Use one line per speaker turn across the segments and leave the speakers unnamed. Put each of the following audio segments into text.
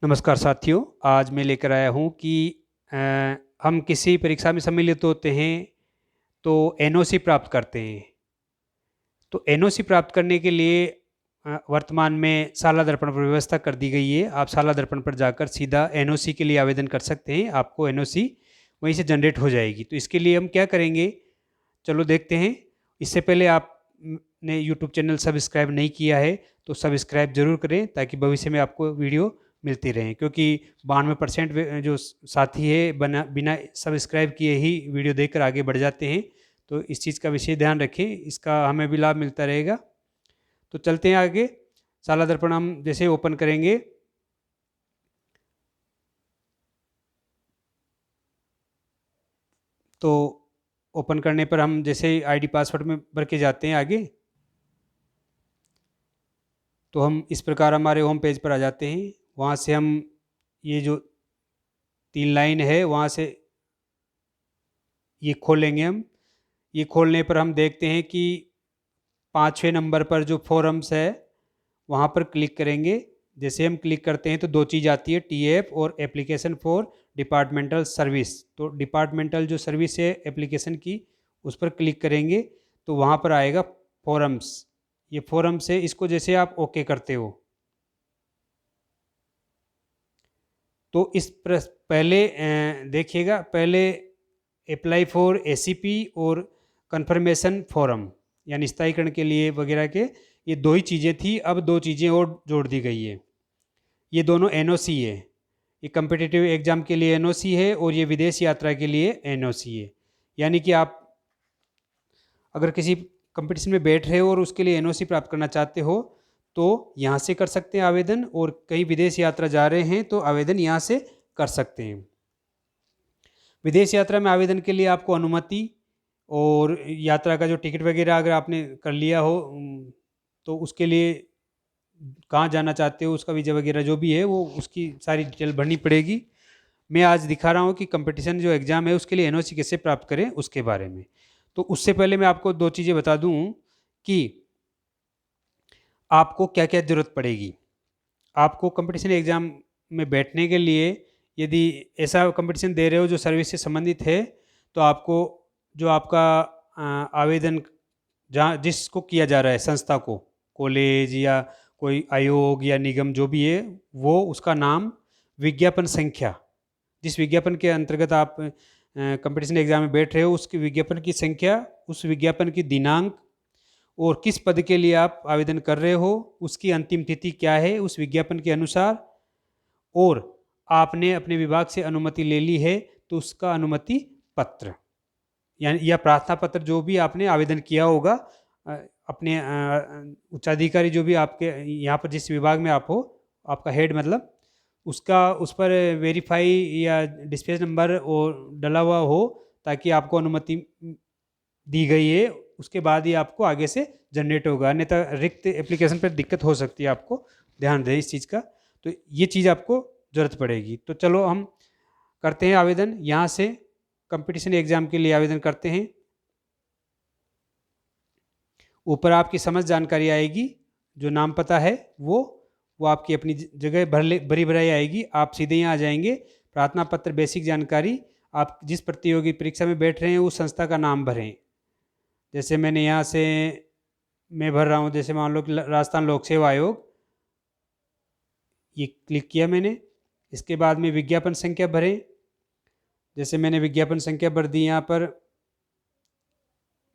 नमस्कार साथियों, आज मैं लेकर आया हूँ कि अ, हम किसी परीक्षा में सम्मिलित होते हैं तो एनओसी प्राप्त करते हैं। तो एनओसी प्राप्त करने के लिए वर्तमान में शाला दर्पण पर व्यवस्था कर दी गई है। आप शाला दर्पण पर जाकर सीधा एनओसी के लिए आवेदन कर सकते हैं। आपको एनओसी वहीं से जनरेट हो जाएगी। तो इसके लिए हम क्या करेंगे, चलो देखते हैं। इससे पहले आप ने यूट्यूब चैनल सब्सक्राइब नहीं किया है तो सब्सक्राइब ज़रूर करें ताकि भविष्य में आपको वीडियो मिलती रहें, क्योंकि 92% जो साथी है बिना सब्सक्राइब किए ही वीडियो देखकर आगे बढ़ जाते हैं। तो इस चीज़ का विशेष ध्यान रखें, इसका हमें भी लाभ मिलता रहेगा। तो चलते हैं आगे। शाला दर्पण हम जैसे ओपन करेंगे तो ओपन करने पर हम जैसे आईडी पासवर्ड में भर के जाते हैं आगे, तो हम इस प्रकार हमारे होम पेज पर आ जाते हैं। वहाँ से हम ये जो 3 लाइन है वहाँ से ये खोलेंगे हम। ये खोलने पर हम देखते हैं कि 5वें नंबर पर जो फॉरम्स है वहाँ पर क्लिक करेंगे। जैसे हम क्लिक करते हैं तो 2 चीज़ आती है, टीएफ और एप्लीकेशन फॉर डिपार्टमेंटल सर्विस। तो डिपार्टमेंटल जो सर्विस है एप्लीकेशन की, उस पर क्लिक करेंगे तो वहाँ पर आएगा फॉरम्स। ये फॉरम्स है, इसको जैसे आप ओके करते हो तो इस पहले देखिएगा, पहले अप्लाई फॉर एसीपी और कंफर्मेशन फॉरम यानी स्थायीकरण के लिए वगैरह के, ये 2 ही चीज़ें थी। अब 2 चीज़ें और जोड़ दी गई है। ये दोनों एनओसी है। ये कम्पिटिटिव एग्जाम के लिए एनओसी है और ये विदेश यात्रा के लिए एनओसी है। यानी कि आप अगर किसी कंपटीशन में बैठ रहे हो और उसके लिए एनओसी प्राप्त करना चाहते हो तो यहाँ से कर सकते हैं आवेदन, और कहीं विदेश यात्रा जा रहे हैं तो आवेदन यहाँ से कर सकते हैं। विदेश यात्रा में आवेदन के लिए आपको अनुमति और यात्रा का जो टिकट वगैरह अगर आपने कर लिया हो तो उसके लिए कहाँ जाना चाहते हो, उसका वीज़ा वगैरह जो भी है वो उसकी सारी डिटेल भरनी पड़ेगी। मैं आज दिखा रहा हूँ कि कंपटीशन जो एग्ज़ाम है उसके लिए एनओसी कैसे प्राप्त करें उसके बारे में। तो उससे पहले मैं आपको 2 चीज़ें बता दूँ कि आपको क्या-क्या ज़रूरत पड़ेगी। आपको कंपटीशन एग्ज़ाम में बैठने के लिए, यदि ऐसा कंपटीशन दे रहे हो जो सर्विस से संबंधित है, तो आपको जो आपका आवेदन जहाँ जिसको किया जा रहा है, संस्था को, कॉलेज या कोई आयोग या निगम जो भी है, वो उसका नाम, विज्ञापन संख्या, जिस विज्ञापन के अंतर्गत आप कंपटीशन एग्ज़ाम में बैठ रहे हो उसकी विज्ञापन की संख्या, उस विज्ञापन की दिनांक और किस पद के लिए आप आवेदन कर रहे हो, उसकी अंतिम तिथि क्या है उस विज्ञापन के अनुसार, और आपने अपने विभाग से अनुमति ले ली है तो उसका अनुमति पत्र यानी या प्रार्थना पत्र जो भी आपने आवेदन किया होगा, अपने उच्चाधिकारी जो भी आपके यहाँ पर जिस विभाग में आप हो, आपका हेड मतलब, उसका उस पर वेरीफाई या डिस्पैच नंबर और डला हुआ हो ताकि आपको अनुमति दी गई है, उसके बाद ही आपको आगे से जनरेट होगा। अन्यथा रिक्त एप्लीकेशन पर दिक्कत हो सकती है, आपको ध्यान दें इस चीज़ का। तो ये चीज़ आपको ज़रूरत पड़ेगी। तो चलो हम करते हैं आवेदन। यहाँ से कंपटीशन एग्ज़ाम के लिए आवेदन करते हैं। ऊपर आपकी समझ जानकारी आएगी, जो नाम पता है वो आपकी अपनी जगह भरी भराई आएगी। आप सीधे यहाँ आ जाएंगे, प्रार्थना पत्र, बेसिक जानकारी, आप जिस प्रतियोगी परीक्षा में बैठ रहे हैं उस संस्था का नाम भरें। जैसे मैंने यहाँ से मैं भर रहा हूँ, जैसे मान लो कि राजस्थान लोक सेवा आयोग, ये क्लिक किया मैंने। इसके बाद में विज्ञापन संख्या भरें। जैसे मैंने विज्ञापन संख्या भर दी यहाँ पर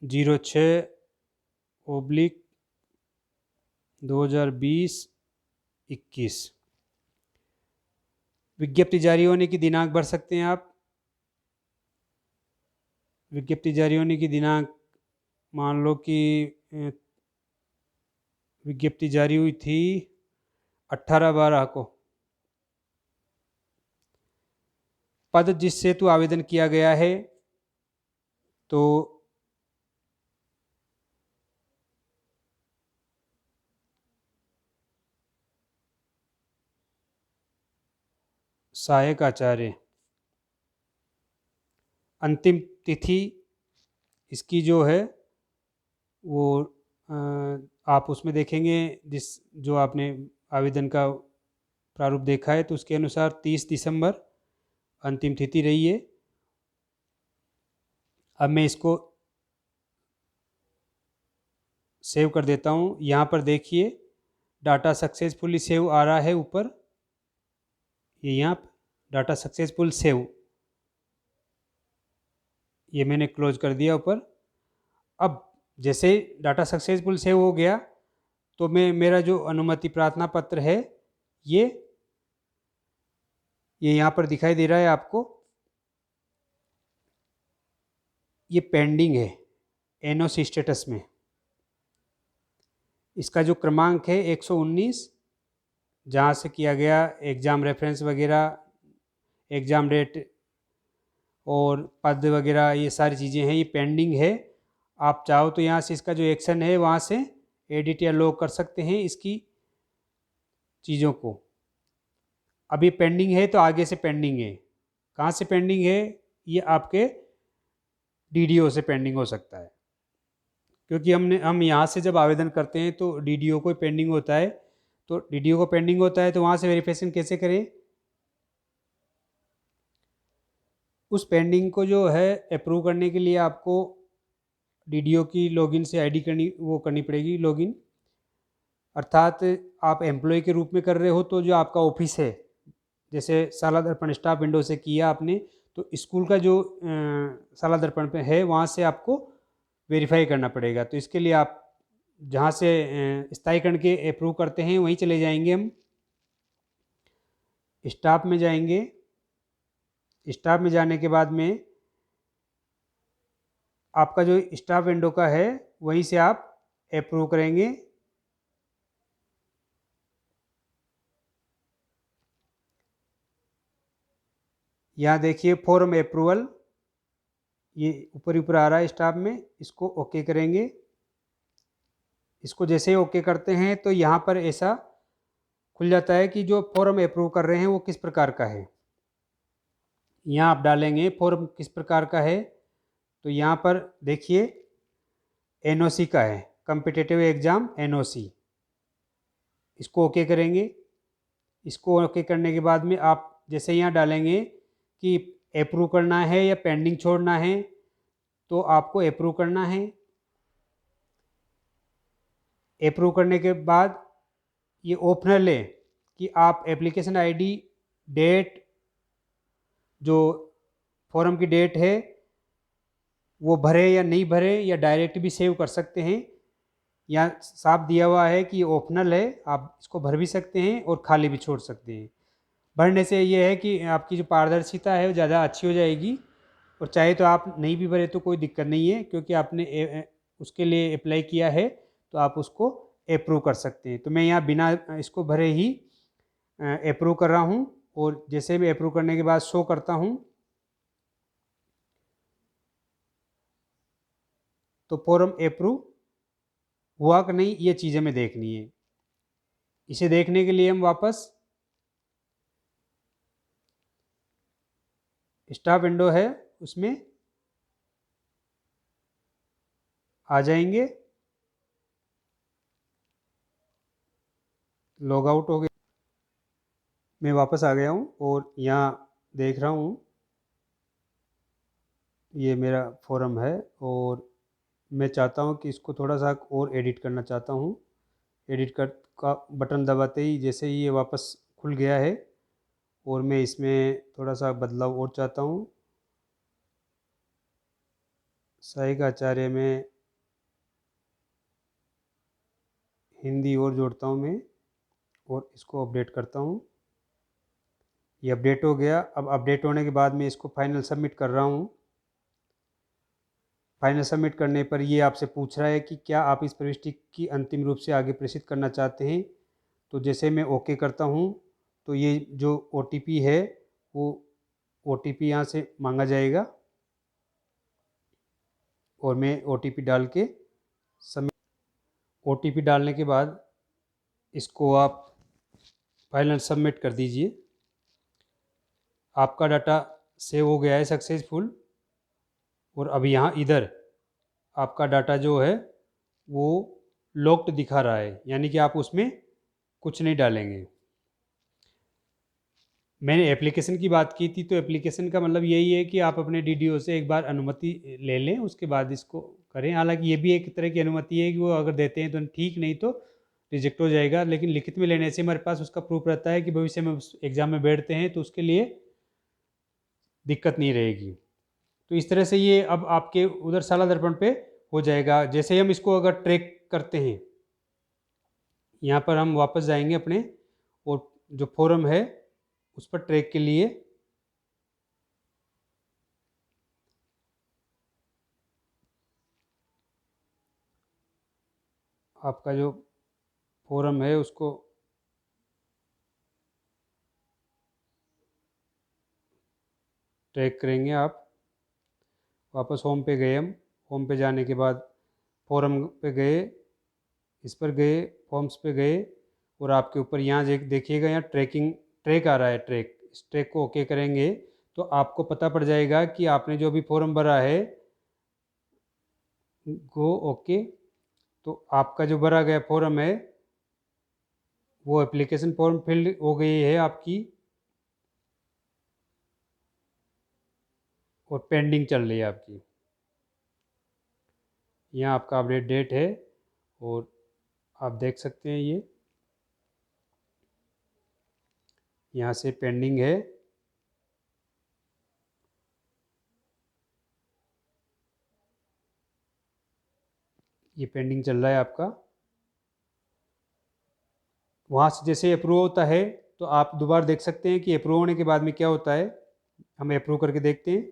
06/2020-21। विज्ञप्ति जारी होने की दिनांक भर सकते हैं आप। विज्ञप्ति जारी होने की दिनांक मान लो कि विज्ञप्ति जारी हुई थी 18/12 को। पद जिस हेतु आवेदन किया गया है, तो सहायक आचार्य। अंतिम तिथि इसकी जो है वो आप उसमें देखेंगे, जिस जो आपने आवेदन का प्रारूप देखा है, तो उसके अनुसार 30 दिसंबर अंतिम तिथि रही है। अब मैं इसको सेव कर देता हूँ। यहाँ पर देखिए डाटा सक्सेसफुली सेव आ रहा है ऊपर, ये यहाँ डाटा सक्सेसफुल सेव, ये मैंने क्लोज कर दिया ऊपर। अब जैसे डाटा सक्सेसफुल सेव हो गया तो मैं मेरा जो अनुमति प्रार्थना पत्र है ये यहाँ पर दिखाई दे रहा है आपको, ये पेंडिंग है एनओसी स्टेटस में। इसका जो क्रमांक है 119, जहाँ से किया गया एग्ज़ाम रेफरेंस वगैरह, एग्ज़ाम डेट और पद वगैरह, ये सारी चीज़ें हैं, ये पेंडिंग है। आप चाहो तो यहाँ से इसका जो एक्शन है वहाँ से एडिट या लॉक कर सकते हैं इसकी चीज़ों को। अभी पेंडिंग है तो आगे से पेंडिंग है। कहाँ से पेंडिंग है? ये आपके डीडीओ से पेंडिंग हो सकता है, क्योंकि हम यहाँ से जब आवेदन करते हैं तो डीडीओ को पेंडिंग होता है। तो डीडीओ को पेंडिंग होता है तो वहाँ से वेरिफिकेशन कैसे करें? उस पेंडिंग को जो है अप्रूव करने के लिए आपको डीडीओ की लॉगिन से आईडी करनी पड़ेगी लॉगिन। अर्थात आप एम्प्लॉय के रूप में कर रहे हो तो जो आपका ऑफिस है, जैसे साला दर्पण स्टाफ विंडो से किया आपने, तो स्कूल का जो साला दर्पण पे है वहाँ से आपको वेरीफाई करना पड़ेगा। तो इसके लिए आप जहाँ से स्थायीकरण के अप्रूव करते हैं वहीं चले जाएंगे। हम स्टाफ में जाएंगे। स्टाफ में जाने के बाद में आपका जो स्टाफ विंडो का है वहीं से आप अप्रूव करेंगे। यहाँ देखिए फॉर्म अप्रूवल, ये ऊपर ऊपर आ रहा है स्टाफ में, इसको ओके करेंगे। इसको जैसे ही ओके करते हैं तो यहाँ पर ऐसा खुल जाता है कि जो फॉर्म अप्रूव कर रहे हैं वो किस प्रकार का है। यहाँ आप डालेंगे फॉर्म किस प्रकार का है, तो यहाँ पर देखिए एनओसी का है, कॉम्पिटिटिव एग्ज़ाम एनओसी, इसको ओके करेंगे। इसको ओके करने के बाद में आप जैसे यहाँ डालेंगे कि अप्रूव करना है या पेंडिंग छोड़ना है, तो आपको अप्रूव करना है। अप्रूव करने के बाद ये ऑप्शनल है कि आप एप्लीकेशन आईडी, डेट, जो फॉर्म की डेट है वो भरे या नहीं भरे, या डायरेक्ट भी सेव कर सकते हैं। यहाँ साफ दिया हुआ है कि ऑप्शनल है, आप इसको भर भी सकते हैं और खाली भी छोड़ सकते हैं। भरने से ये है कि आपकी जो पारदर्शिता है वो ज़्यादा अच्छी हो जाएगी। और चाहे तो आप नहीं भी भरे तो कोई दिक्कत नहीं है, क्योंकि आपने उसके लिए अप्लाई किया है तो आप उसको अप्रूव कर सकते हैं। तो मैं यहाँ बिना इसको भरे ही अप्रूव कर रहा हूँ, और जैसे भी अप्रूव करने के बाद शो करता हूँ तो फॉर्म अप्रूव हुआ कि नहीं, ये चीज़ें हमें देखनी है। इसे देखने के लिए हम वापस स्टाफ विंडो है उसमें आ जाएंगे। लॉग आउट हो गया, मैं वापस आ गया हूँ और यहाँ देख रहा हूँ ये मेरा फॉर्म है, और मैं चाहता हूँ कि इसको थोड़ा सा और एडिट करना चाहता हूँ। एडिट कर का बटन दबाते ही जैसे ही ये वापस खुल गया है, और मैं इसमें थोड़ा सा बदलाव और चाहता हूँ। सहायक आचार्य में हिंदी और जोड़ता हूँ मैं, और इसको अपडेट करता हूँ। ये अपडेट हो गया। अब अपडेट होने के बाद मैं इसको फाइनल सबमिट कर रहा हूँ। फाइनल सबमिट करने पर ये आपसे पूछ रहा है कि क्या आप इस प्रविष्टि की अंतिम रूप से आगे प्रेषित करना चाहते हैं। तो जैसे मैं ओके करता हूँ तो ये जो OTP है वो OTP यहाँ से मांगा जाएगा, और मैं OTP डाल के सबमिट। OTP डालने के बाद इसको आप फाइनल सबमिट कर दीजिए। आपका डाटा सेव हो गया है सक्सेसफुल, और अब यहाँ इधर आपका डाटा जो है वो लॉक्ड दिखा रहा है, यानी कि आप उसमें कुछ नहीं डालेंगे। मैंने एप्लीकेशन की बात की थी, तो एप्लीकेशन का मतलब यही है कि आप अपने डीडीओ से एक बार अनुमति ले लें, उसके बाद इसको करें। हालांकि ये भी एक तरह की अनुमति है कि वो अगर देते हैं तो ठीक, नहीं तो रिजेक्ट हो जाएगा। लेकिन लिखित में लेने से हमारे पास उसका प्रूफ रहता है कि भविष्य में उस एग्ज़ाम में बैठते हैं तो उसके लिए दिक्कत नहीं रहेगी। तो इस तरह से ये अब आपके उधर शाला दर्पण पे हो जाएगा। जैसे ही हम इसको अगर ट्रैक करते हैं, यहाँ पर हम वापस जाएंगे अपने, और जो फोरम है उस पर ट्रैक के लिए आपका जो फोरम है उसको ट्रैक करेंगे आप। वापस होम पे गए हम, होम पे जाने के बाद फोरम पे गए, इस पर गए, फॉर्म्स पे गए, और आपके ऊपर यहाँ देखिएगा, यहाँ ट्रैक आ रहा है, ट्रैक। इस ट्रैक को ओके करेंगे तो आपको पता पड़ जाएगा कि आपने जो भी फॉर्म भरा है, गो ओके। तो आपका जो भरा गया फॉर्म है वो एप्लीकेशन फॉर्म फिल हो गई है आपकी, और पेंडिंग चल रही है आपकी। यहाँ आपका अपडेट डेट है, और आप देख सकते हैं ये यहाँ से पेंडिंग है। ये पेंडिंग चल रहा है आपका। वहाँ से जैसे अप्रूव होता है तो आप दोबारा देख सकते हैं कि अप्रूव होने के बाद में क्या होता है। हम अप्रूव करके देखते हैं।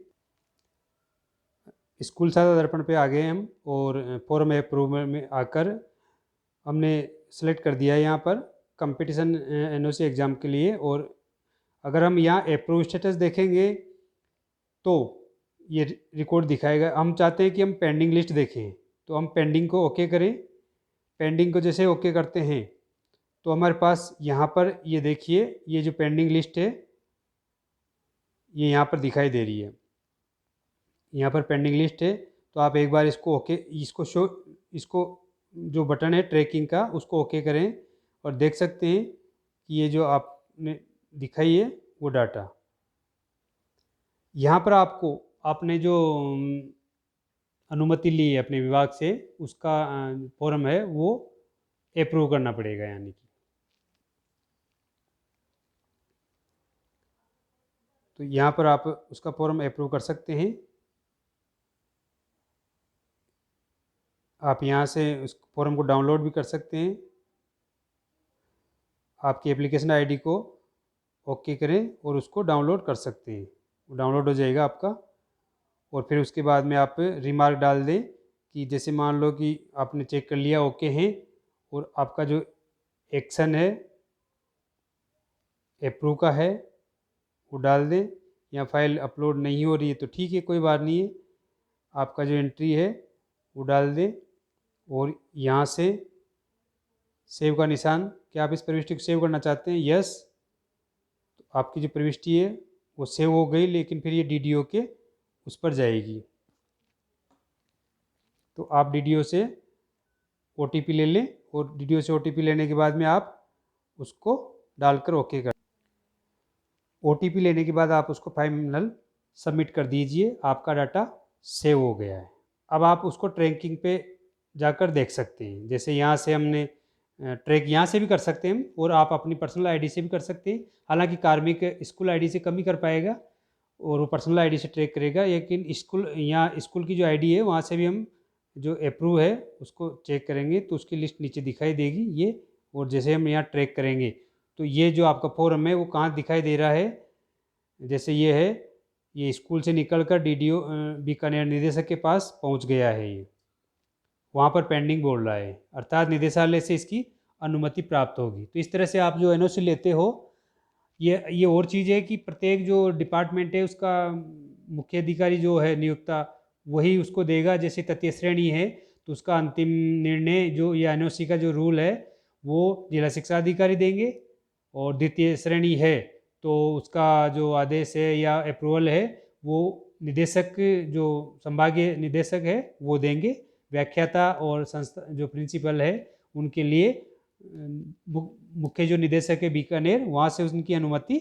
स्कूल शाला दर्पण पे आ गए हम, और फॉर्म अप्रूव में आकर हमने सेलेक्ट कर दिया है यहाँ पर कंपटीशन एनओसी एग्ज़ाम के लिए। और अगर हम यहाँ अप्रूव स्टेटस देखेंगे तो ये रिकॉर्ड दिखाएगा। हम चाहते हैं कि हम पेंडिंग लिस्ट देखें, तो हम पेंडिंग को ओके करें। पेंडिंग को जैसे ओके करते हैं तो हमारे पास यहाँ पर ये देखिए, ये जो पेंडिंग लिस्ट है ये यहाँ पर दिखाई दे रही है। यहाँ पर पेंडिंग लिस्ट है, तो आप एक बार इसको ओके, इसको जो बटन है ट्रैकिंग का उसको ओके करें, और देख सकते हैं कि ये जो आपने दिखाई है वो डाटा यहाँ पर आपको, आपने जो अनुमति ली है अपने विभाग से, उसका फॉर्म है वो अप्रूव करना पड़ेगा। यानी कि तो यहाँ पर आप उसका फॉर्म अप्रूव कर सकते हैं। आप यहाँ से उस फॉर्म को डाउनलोड भी कर सकते हैं। आपकी एप्लीकेशन आईडी को ओके करें और उसको डाउनलोड कर सकते हैं, वो डाउनलोड हो जाएगा आपका। और फिर उसके बाद में आप रिमार्क डाल दें कि जैसे मान लो कि आपने चेक कर लिया ओके हैं, और आपका जो एक्शन है अप्रूव का है वो डाल दें। या फाइल अपलोड नहीं हो रही है तो ठीक है, कोई बात नहीं है, आपका जो एंट्री है वो डाल दें। और यहाँ से सेव का निशान, क्या आप इस प्रविष्टि को सेव करना चाहते हैं? यस। तो आपकी जो प्रविष्टि है वो सेव हो गई, लेकिन फिर ये डीडीओ के उस पर जाएगी। तो आप डीडीओ से ओटीपी ले लें, और डीडीओ से ओटीपी लेने के बाद में आप उसको डालकर ओके कर, ओटीपी लेने के बाद आप उसको फाइनल सबमिट कर दीजिए। आपका डाटा सेव हो गया है। अब आप उसको ट्रैकिंग पे जाकर देख सकते हैं। जैसे यहाँ से हमने ट्रैक यहाँ से भी कर सकते हैं, और आप अपनी पर्सनल आईडी से भी कर सकते हैं। हालांकि कार्मिक स्कूल आईडी से कम ही कर पाएगा, और वो पर्सनल आईडी से ट्रैक करेगा। लेकिन स्कूल, यहाँ स्कूल की जो आईडी है वहाँ से भी हम जो अप्रूव है उसको चेक करेंगे तो उसकी लिस्ट नीचे दिखाई देगी ये। और जैसे हम यहाँ ट्रैक करेंगे तो ये जो आपका फॉर्म है वो कहाँ दिखाई दे रहा है, जैसे ये है, ये स्कूल से निकलकर डीडीओ बीकानेर निदेशक के पास पहुँच गया है। ये वहाँ पर पेंडिंग बोल रहा है, अर्थात निदेशालय से इसकी अनुमति प्राप्त होगी। तो इस तरह से आप जो एनओसी लेते हो, ये और चीज़ है कि प्रत्येक जो डिपार्टमेंट है उसका मुख्य अधिकारी जो है नियुक्ता, वही उसको देगा। जैसे तृतीय श्रेणी है तो उसका अंतिम निर्णय जो या एनओसी का जो रूल है वो जिला शिक्षा अधिकारी देंगे, और द्वितीय श्रेणी है तो उसका जो आदेश है या अप्रूवल है वो निदेशक, जो संभागीय निदेशक है वो देंगे। व्याख्याता और संस्था जो प्रिंसिपल है उनके लिए मुख्य जो निदेशक है बीकानेर, वहाँ से उनकी अनुमति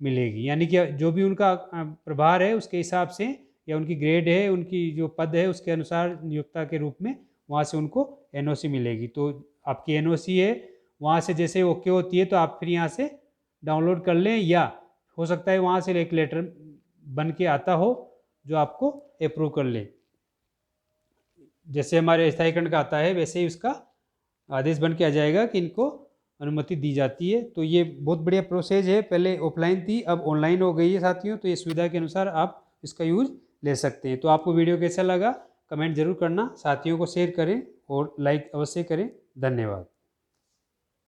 मिलेगी। यानी कि जो भी उनका प्रभार है उसके हिसाब से, या उनकी ग्रेड है, उनकी जो पद है उसके अनुसार नियोक्ता के रूप में वहाँ से उनको एनओसी मिलेगी। तो आपकी एनओसी है वहाँ से जैसे ओके होती है तो आप फिर यहाँ से डाउनलोड कर लें, या हो सकता है वहाँ से एक लेटर बन के आता हो जो आपको अप्रूव कर ले। जैसे हमारे स्थायीकरण का आता है वैसे ही उसका आदेश बन के आ जाएगा कि इनको अनुमति दी जाती है। तो ये बहुत बढ़िया प्रोसेस है, पहले ऑफलाइन थी अब ऑनलाइन हो गई है साथियों। तो ये सुविधा के अनुसार आप इसका यूज़ ले सकते हैं। तो आपको वीडियो कैसा लगा कमेंट जरूर करना, साथियों को शेयर करें और लाइक अवश्य करें। धन्यवाद।